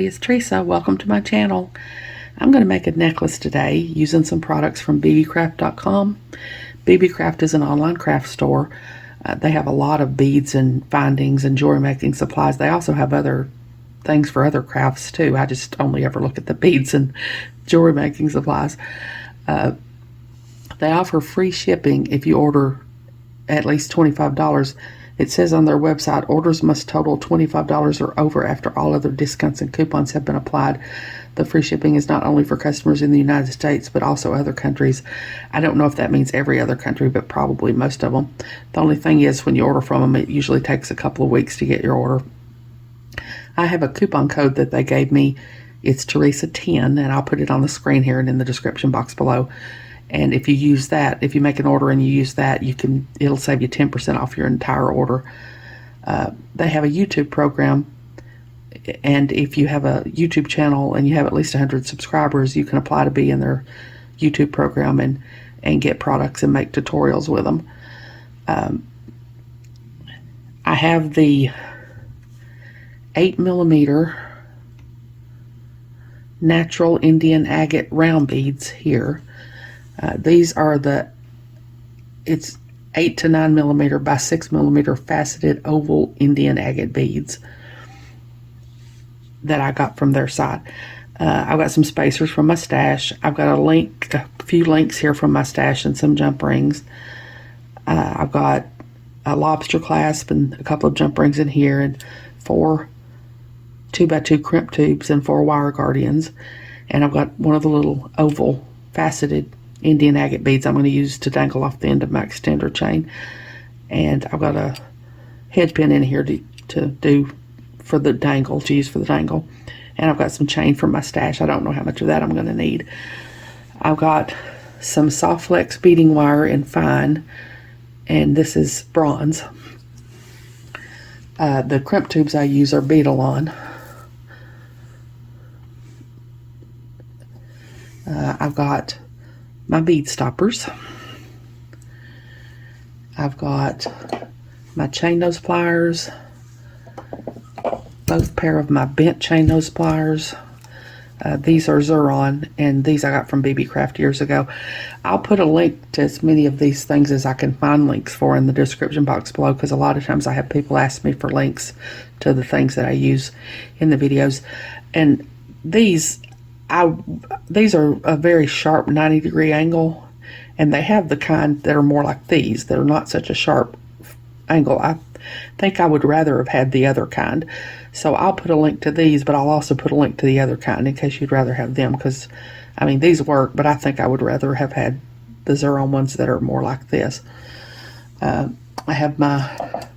everybody, it's Teresa. Welcome to my channel. I'm going to make a necklace today using some products from Beebeecraft.com. Beebeecraft is an online craft store. They have a lot of beads and findings and jewelry making supplies. They also have other things for other crafts too. I just only ever look at the beads and jewelry making supplies. They offer free shipping if you order at least $25. It says on their website, orders must total $25 or over after all other discounts and coupons have been applied. The free shipping is not only for customers in the United States, but also other countries. I don't know if that means every other country, but probably most of them. The only thing is, when you order from them, it usually takes a couple of weeks to get your order. I have a coupon code that they gave me. It's Teresa10, and I'll put it on the screen here and in the description box below. And if you use that, if you make an order and you use that, it'll save you 10% off your entire order. They have a YouTube program, and if you have a YouTube channel and you have at least 100 subscribers, you can apply to be in their YouTube program and get products and make tutorials with them. I have the 8mm natural Indian agate round beads here. These are it's 8 to 9mm by 6mm faceted oval Indian agate beads that I got from their site. I've got some spacers from my stash. I've got a few links here from my stash and some jump rings. I've got a lobster clasp and a couple of jump rings in here, and 4 2x2 crimp tubes and 4 wire guardians. And I've got one of the little oval faceted Indian agate beads I'm going to use to dangle off the end of my extender chain. And I've got a head pin in here to do for the dangle, to use for the dangle. And I've got some chain from my stash. I don't know how much of that I'm going to need. I've got some soft flex beading wire in fine, and this is bronze. The crimp tubes I use are Beadalon. I've got my bead stoppers. I've got my chain nose pliers, both pair of my bent chain nose pliers. These are Xuron, and these I got from Beebeecraft years ago. I'll put a link to as many of these things as I can find links for in the description box below, because a lot of times I have people ask me for links to the things that I use in the videos. And these are a very sharp 90-degree angle, and they have the kind that are more like these that are not such a sharp angle. I think I would rather have had the other kind, so I'll put a link to these, but I'll also put a link to the other kind in case you'd rather have them, because I mean, these work, but I think I would rather have had the Xuron ones that are more like this. I have my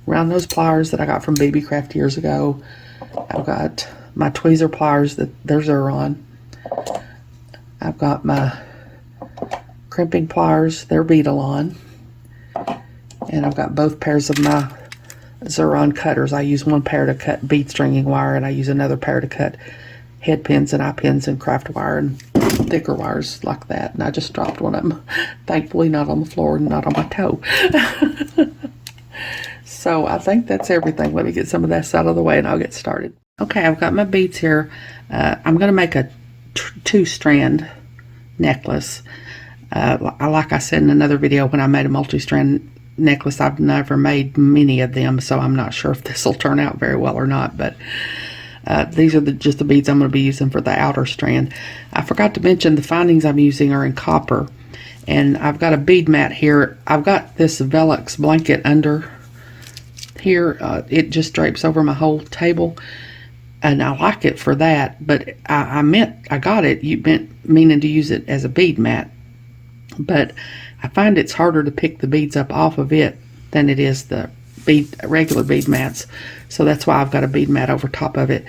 round nose pliers that I got from Beebeecraft years ago. I've got my tweezer pliers that they're Xuron. I've got my crimping pliers, they're Beadalon. And I've got both pairs of my Xuron cutters. I use one pair to cut bead stringing wire, and I use another pair to cut head pins and eye pins and craft wire and thicker wires like that. And I just dropped one of them, thankfully not on the floor and not on my toe. So I think that's everything. Let me get some of this out of the way and I'll get started. Okay, I've got my beads here. I'm going to make a 2-strand necklace. Like I said in another video, when I made a multi-strand necklace, I've never made many of them, so I'm not sure if this will turn out very well or not. But these are just the beads I'm going to be using for the outer strand. I forgot to mention the findings I'm using are in copper, and I've got a bead mat here. I've got this Velux blanket under here. It just drapes over my whole table, and I like it for that, but I got it meaning to use it as a bead mat, but I find it's harder to pick the beads up off of it than it is the regular bead mats, so that's why I've got a bead mat over top of it.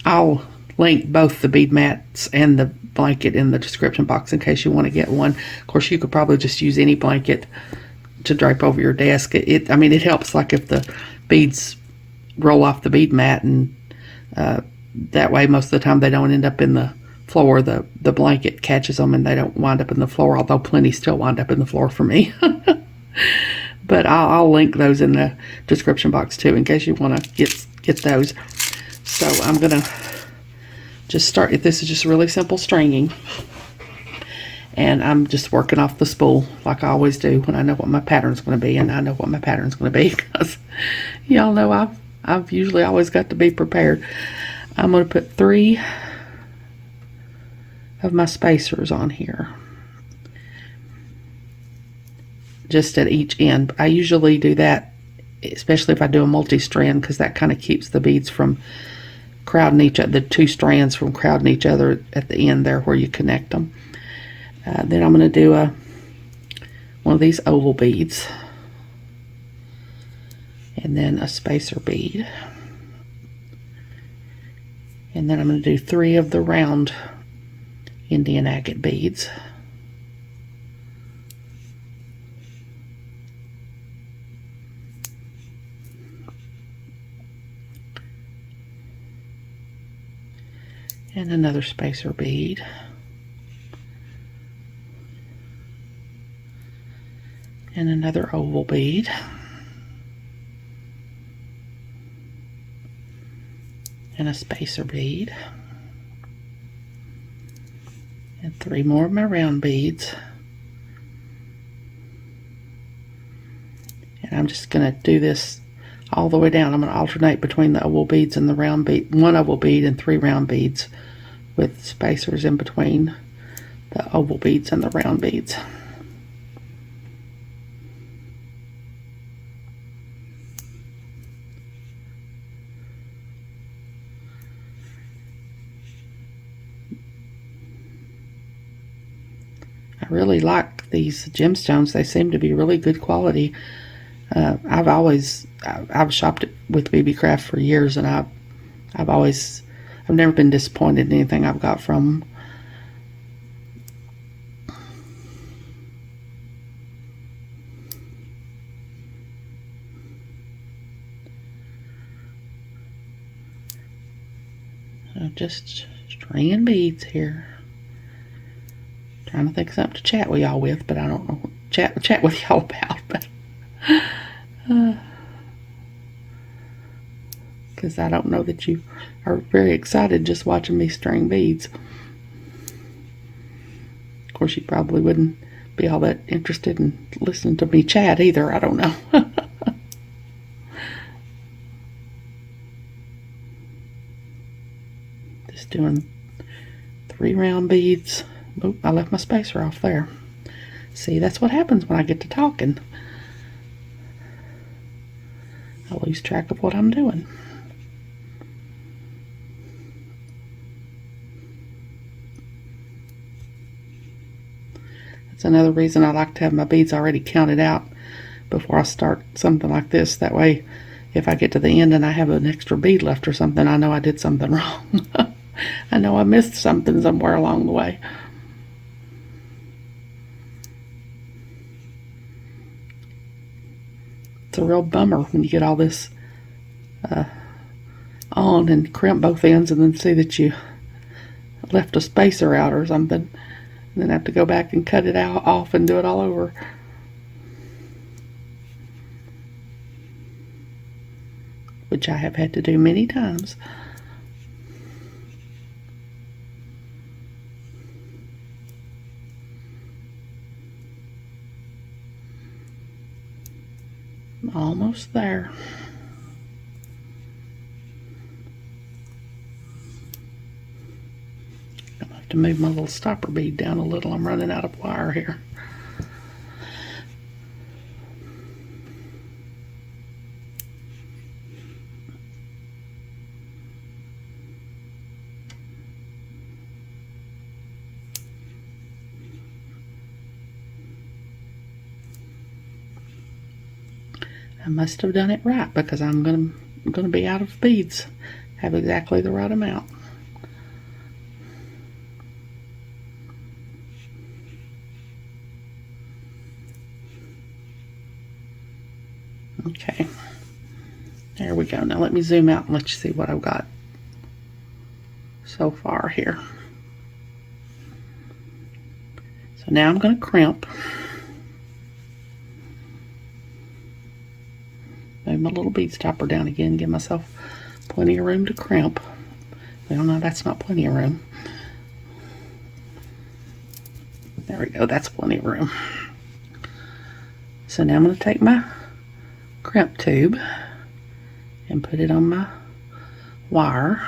I'll link both the bead mats and the blanket in the description box in case you want to get one. Of course, you could probably just use any blanket to drape over your desk. I mean, it helps, like if the beads roll off the bead mat, and that way most of the time they don't end up in the floor. The blanket catches them and they don't wind up in the floor, although plenty still wind up in the floor for me. But I'll link those in the description box too in case you want to get those. So I'm gonna just start. This is just really simple stringing, and I'm just working off the spool like I always do when I know what my pattern's going to be, and I know what my pattern's going to be because y'all know I've usually always got to be prepared. I'm going to put 3 of my spacers on here, just at each end. I usually do that, especially if I do a multi-strand, because that kind of keeps the beads from crowding each other, the 2 strands from crowding each other at the end there where you connect them. Then I'm going to do one of these oval beads, and then a spacer bead, and then I'm going to do 3 of the round Indian agate beads. And another spacer bead. And another oval bead. And a spacer bead. And 3 more of my round beads. And I'm just going to do this all the way down. I'm going to alternate between the oval beads and the round bead. 1 oval bead and 3 round beads, with spacers in between the oval beads and the round beads. I really like these gemstones. They seem to be really good quality. I've shopped with Beebeecraft for years, and I've never been disappointed in anything I've got from them. So just stringing beads here. Trying to think of something to chat with y'all with, but I don't know what chat with y'all about. But because I don't know that you are very excited just watching me string beads. Of course, you probably wouldn't be all that interested in listening to me chat either. I don't know. Just doing 3 round beads. Oop, I left my spacer off there. See, that's what happens when I get to talking. I lose track of what I'm doing. That's another reason I like to have my beads already counted out before I start something like this. That way, if I get to the end and I have an extra bead left or something, I know I did something wrong. I know I missed something somewhere along the way. It's a real bummer when you get all this on and crimp both ends and then see that you left a spacer out or something, and then have to go back and cut it off and do it all over. Which I have had to do many times. Almost there. I'm gonna have to move my little stopper bead down a little. I'm running out of wire here. I must have done it right because I'm gonna be out of beads. Have exactly the right amount. Okay, there we go. Now let me zoom out and let you see what I've got so far here. So now I'm going to crimp. Move my little bead stopper down again, give myself plenty of room to crimp. Well, no, that's not plenty of room. There we go, that's plenty of room. So now I'm going to take my crimp tube and put it on my wire.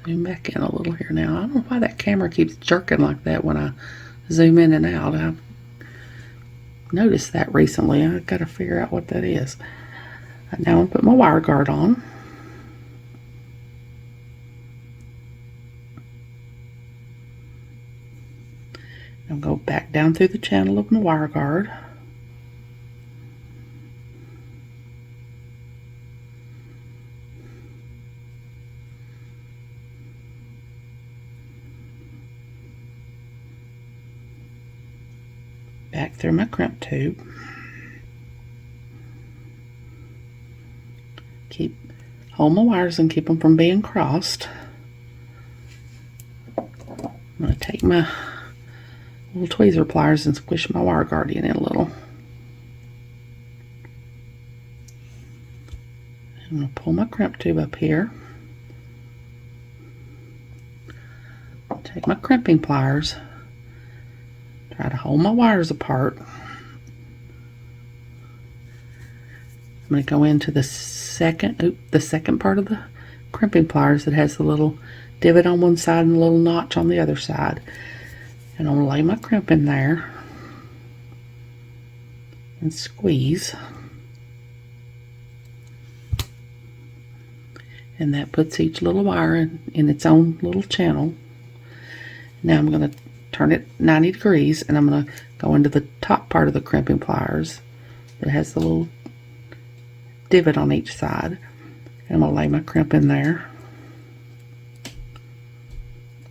Zoom back in a little here now. I don't know why that camera keeps jerking like that when I zoom in and out. I've noticed that recently. I've got to figure out what that is. Now I'm going to put my wire guard on. I'll go back down through the channel of my wire guard. Back through my crimp tube. Hold my wires and keep them from being crossed. I'm going to take my little tweezer pliers and squish my wire guardian in a little. I'm going to pull my crimp tube up here. Take my crimping pliers. Try to hold my wires apart. I'm going to go into the second part of the crimping pliers that has the little divot on one side and a little notch on the other side. And I'm going to lay my crimp in there and squeeze. And that puts each little wire in its own little channel. Now I'm going to turn it 90 degrees and I'm going to go into the top part of the crimping pliers that has the little divot on each side. And I'm going to lay my crimp in there.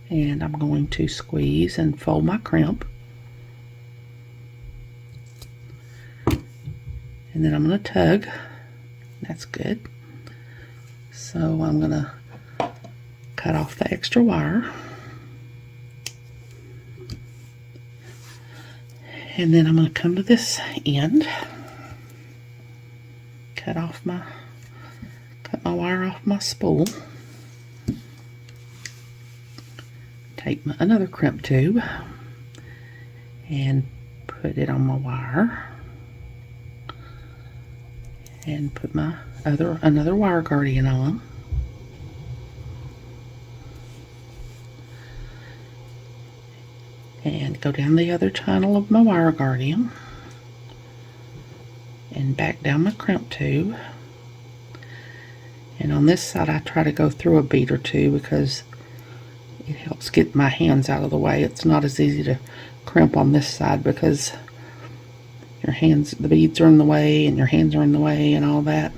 And I'm going to squeeze and fold my crimp. And then I'm going to tug. That's good. So I'm going to cut off the extra wire. And then I'm going to come to this end. Cut my wire off my spool. Take another crimp tube and put it on my wire. And put my another wire guardian on. And go down the other channel of my wire guardian and back down my crimp tube. And on this side I try to go through a bead or two because it helps get my hands out of the way. It's not as easy to crimp on this side because the beads are in the way and your hands are in the way and all that.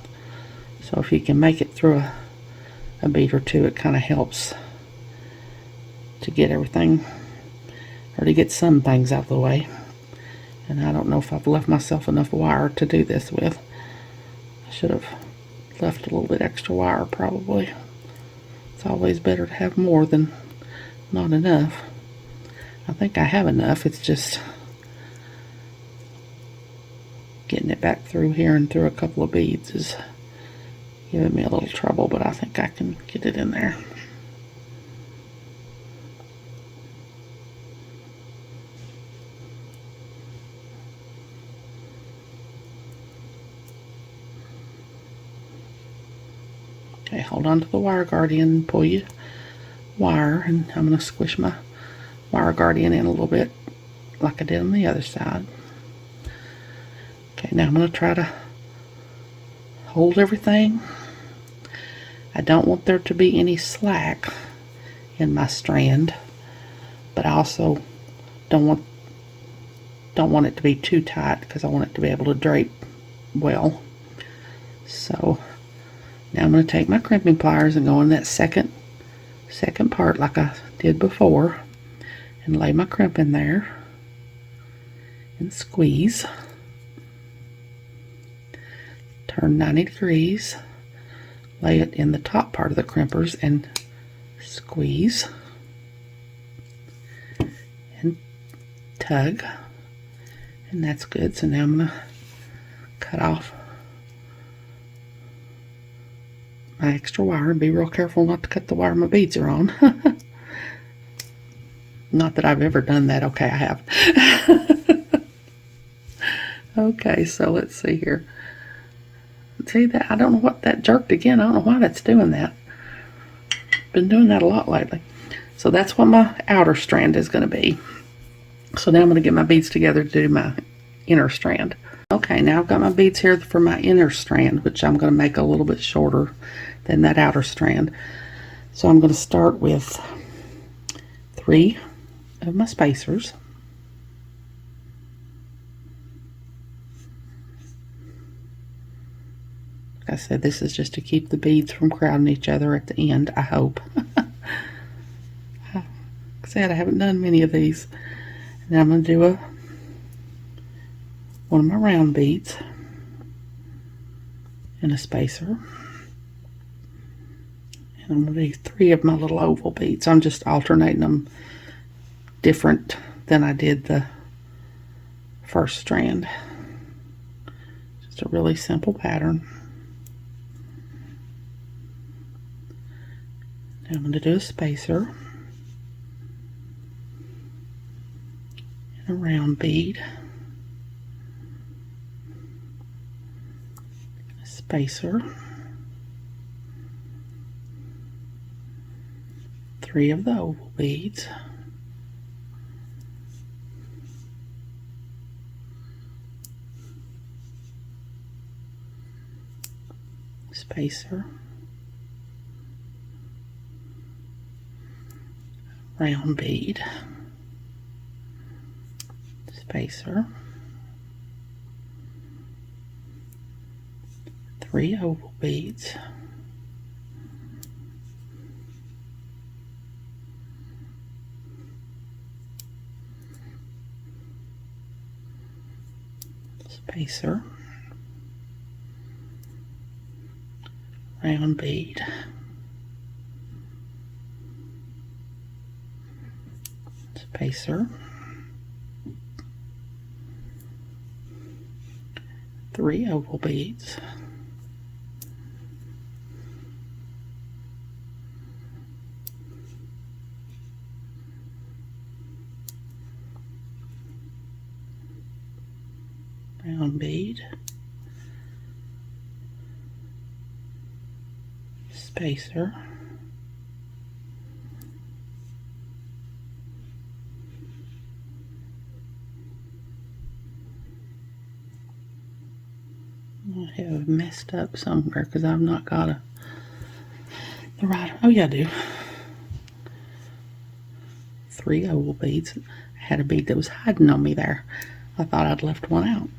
So if you can make it through a bead or two, it kind of helps to get everything, or to get some things out of the way. And I don't know if I've left myself enough wire to do this with. I should have left a little bit extra wire probably. It's always better to have more than not enough. I think I have enough. It's just getting it back through here and through a couple of beads is giving me a little trouble, but I think I can get it in there. Okay, hold on to the wire guardian, pull your wire, and I'm going to squish my wire guardian in a little bit like I did on the other side. Okay, now I'm going to try to hold everything. I don't want there to be any slack in my strand, but I also don't want it to be too tight because I want it to be able to drape well. So now I'm going to take my crimping pliers and go in that second part like I did before and lay my crimp in there and squeeze. Turn 90 degrees, lay it in the top part of the crimpers and squeeze and tug, and that's good. So now I'm going to cut off my extra wire and be real careful not to cut the wire my beads are on. Not that I've ever done that. Okay, I have. Okay, so let's see here. See that? I don't know what that jerked again. I don't know why that's doing that. Been doing that a lot lately. So that's what my outer strand is going to be. So now I'm going to get my beads together to do my inner strand. Okay, now I've got my beads here for my inner strand, which I'm going to make a little bit shorter than that outer strand. So I'm going to start with 3 of my spacers. Like I said, this is just to keep the beads from crowding each other at the end, I hope. Like I said, I haven't done many of these. Now I'm going to do one of my round beads and a spacer. And I'm going to do 3 of my little oval beads. I'm just alternating them different than I did the first strand. Just a really simple pattern. Now I'm going to do a spacer and a round bead, a spacer, 3 of the oval beads, spacer, round bead, spacer, 3 oval beads, spacer, round bead, spacer, 3 oval beads, round bead, spacer, I have messed up somewhere because I've not got the right. Oh yeah, I do. 3 oval beads. I had a bead that was hiding on me there. I thought I'd left one out.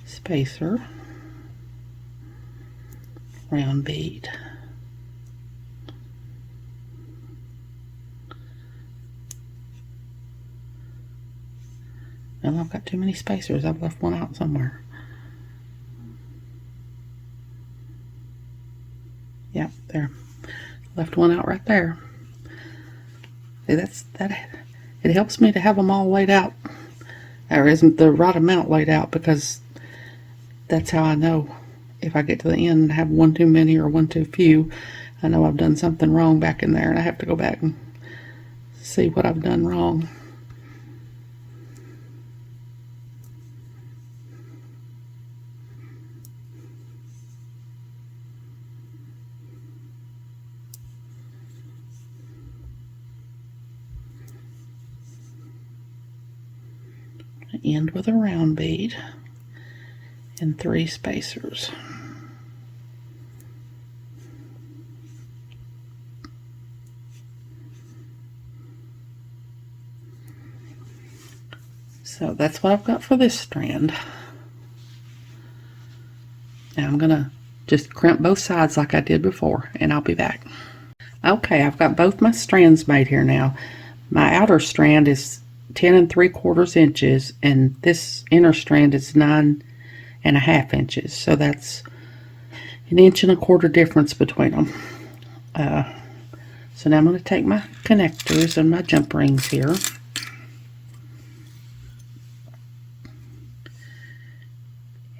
Spacer, round bead, well, I've got too many spacers. I've left one out somewhere. Yep, there. Left one out right there. See, that. It helps me to have them all laid out, or isn't the right amount laid out, because that's how I know if I get to the end and have one too many or one too few. I know I've done something wrong back in there, and I have to go back and see what I've done wrong. End with a round bead and 3 spacers. So that's what I've got for this strand. Now I'm gonna just crimp both sides like I did before, and I'll be back. Okay, I've got both my strands made here now. My outer strand is 10 3/4 inches, and this inner strand is 9 1/2 inches. So that's 1 1/4 inch difference between them. So now I'm going to take my connectors and my jump rings here.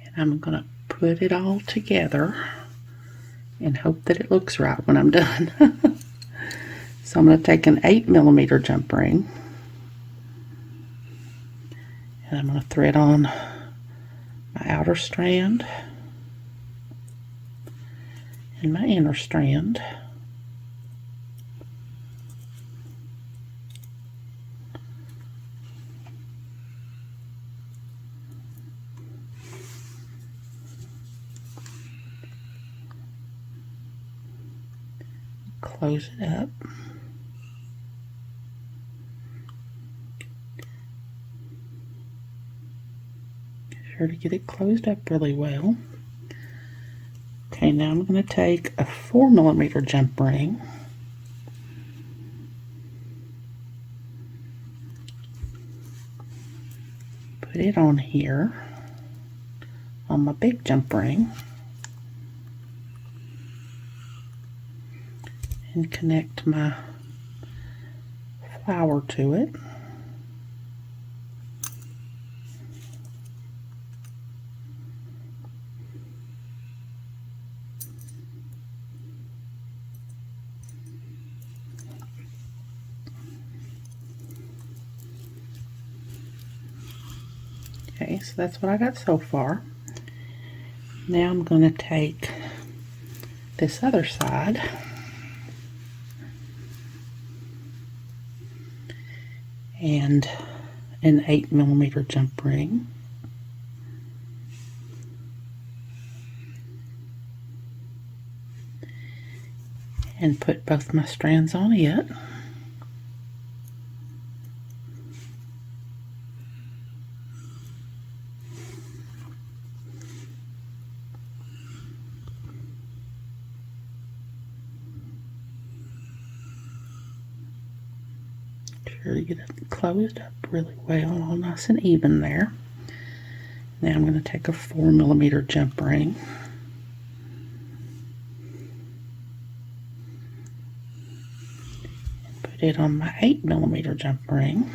And I'm going to put it all together and hope that it looks right when I'm done. So I'm going to take an 8mm jump ring, and I'm going to thread on my outer strand and my inner strand. Close it up. Sure to get it closed up really well. Okay, now I'm going to take a 4mm jump ring, put it on here on my big jump ring, and connect my flower to it. Okay, so that's what I got so far. Now I'm going to take this other side and an 8mm jump ring, and put both my strands on it. Sure to get it closed up really well, all nice and even there. Now I'm going to take a 4mm jump ring, and put it on my 8mm jump ring.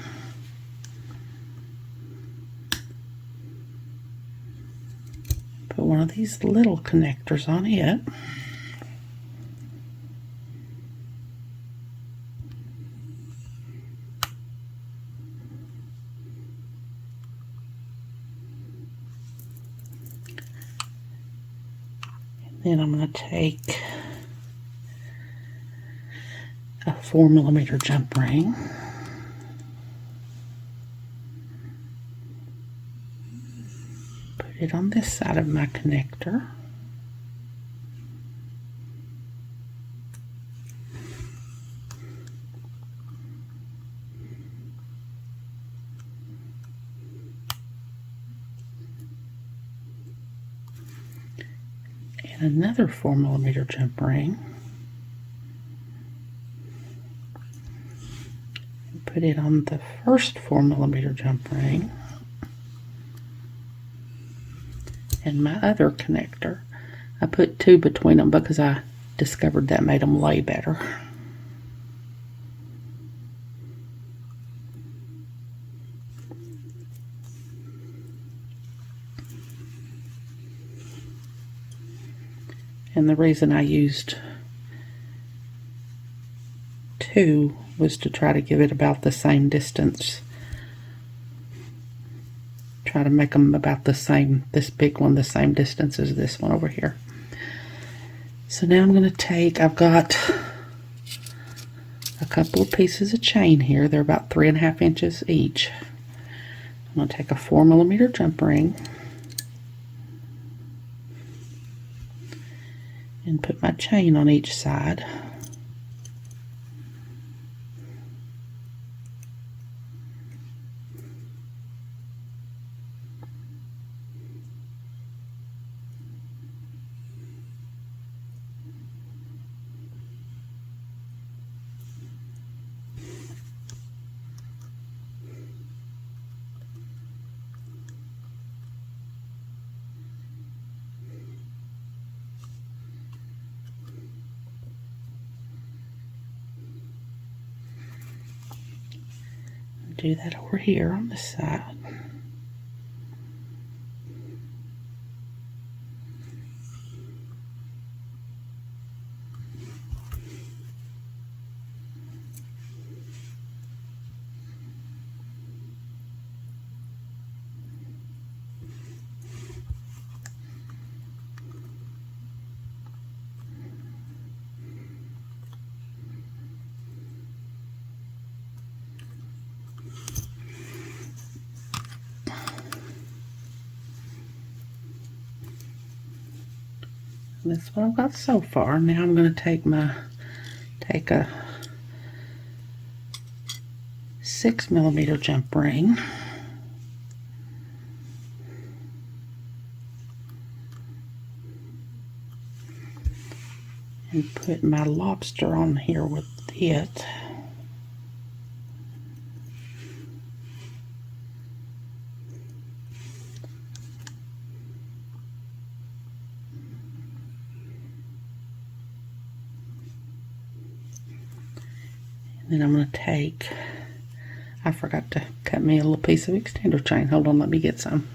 Put one of these little connectors on it. Then I'm going to take a 4mm jump ring, put it on this side of my connector, and another 4mm jump ring, and put it on the first 4mm jump ring and my other connector. I put two between them because I discovered that made them lay better. And the reason I used two was to try to give it about the same distance. Try to make them about the same, this big one the same distance as this one over here. So now I'm going to take, I've got a couple of pieces of chain here. They're about 3.5 inches each. I'm going to take a 4mm jump ring and put my chain on each side. Do that over here on this side. That's what I've got so far. Now I'm going to take a 6mm jump ring, and put my lobster on here with it. And then I'm going to take, I forgot to cut me a little piece of extender chain. Hold on, let me get some.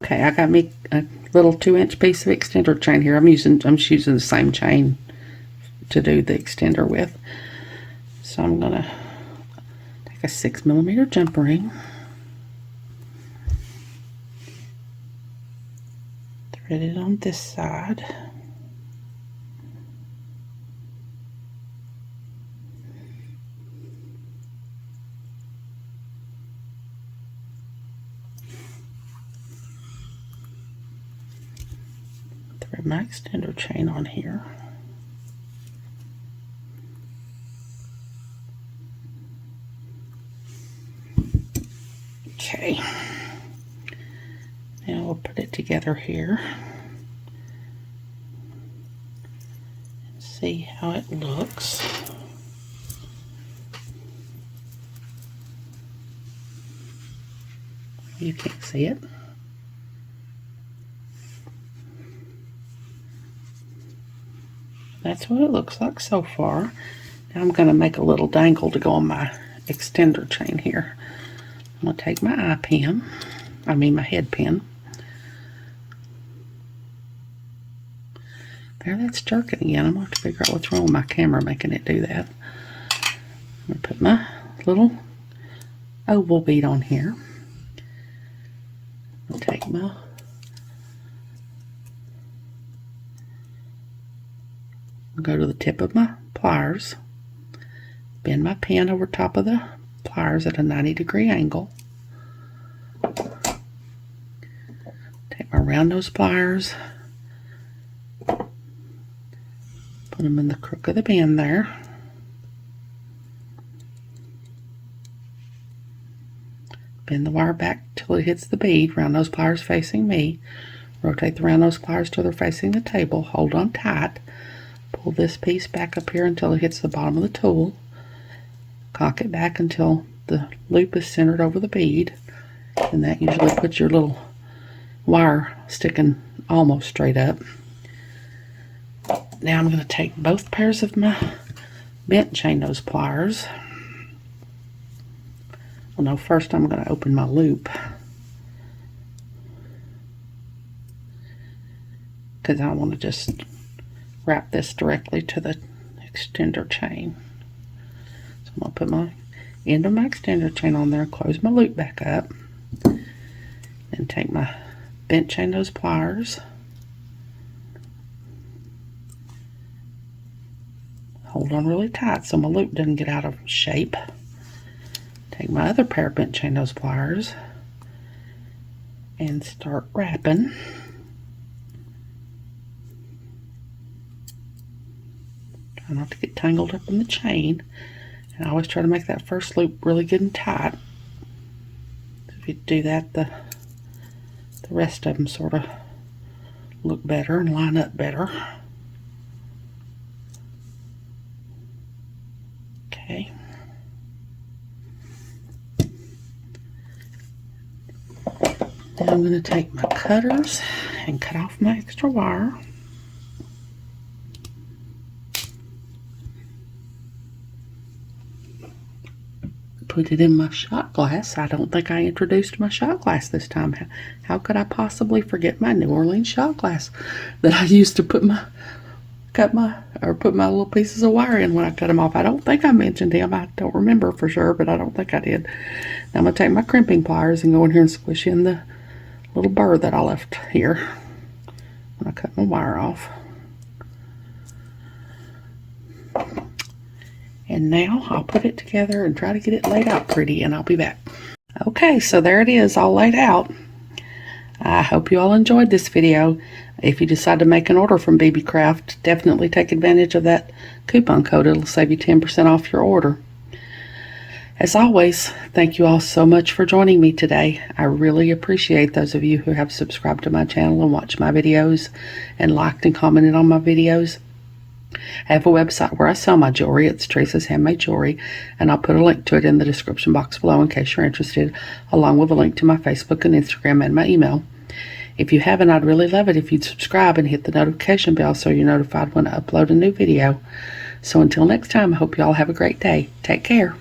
Okay, I got me a little 2-inch piece of extender chain here. I'm just using the same chain to do the extender with. So I'm going to take a 6mm jump ring, thread it on this side, thread my extender chain on here. Okay, now we'll put it together here and see how it looks. You can't see it. That's what it looks like so far. Now I'm going to make a little dangle to go on my extender chain here. I'm going to take my eye pin, my head pin. There, that's jerking again. I'm going to have to figure out what's wrong with my camera making it do that. I'm going to put my little oval bead on here. I'll take my go to the tip of my pliers, bend my pin over top of the pliers at a 90-degree angle. Take my round nose pliers, put them in the crook of the bend there. Bend the wire back till it hits the bead, round nose pliers facing me. Rotate the round nose pliers till they're facing the table. Hold on tight. Pull this piece back up here until it hits the bottom of the tool. Cock it back until the loop is centered over the bead, and that usually puts your little wire sticking almost straight up. Now I'm going to take both pairs of my bent chain nose pliers. Well, no, first I'm going to open my loop, because I want to just wrap this directly to the extender chain. So I'm going to put my end of my extender chain on there, close my loop back up, and take my bent chain nose pliers, hold on really tight so my loop doesn't get out of shape. Take my other pair of bent chain nose pliers and start wrapping. Try not to get tangled up in the chain, and I always try to make that first loop really good and tight. If you do that, the rest of them sort of look better and line up better. Okay. Now I'm going to take my cutters and cut off my extra wire. Put it in my shot glass. I don't think I introduced my shot glass this time. How could I possibly forget my New Orleans shot glass that I used to put my little pieces of wire in when I cut them off? I don't think I mentioned him. I don't remember for sure, but I don't think I did. Now I'm going to take my crimping pliers and go in here and squish in the little burr that I left here when I cut my wire off. And now I'll put it together and try to get it laid out pretty, and I'll be back. Okay, so there it is, all laid out. I hope you all enjoyed this video. If you decide to make an order from Beebeecraft, definitely take advantage of that coupon code. It'll save you 10% off your order. As always, thank you all so much for joining me today. I really appreciate those of you who have subscribed to my channel and watched my videos and liked and commented on my videos. I have a website where I sell my jewelry. It's Teresa's Handmade Jewelry, and I'll put a link to it in the description box below in case you're interested, along with a link to my Facebook and Instagram and my email. If you haven't, I'd really love it if you'd subscribe and hit the notification bell so you're notified when I upload a new video. So until next time, I hope you all have a great day. Take care.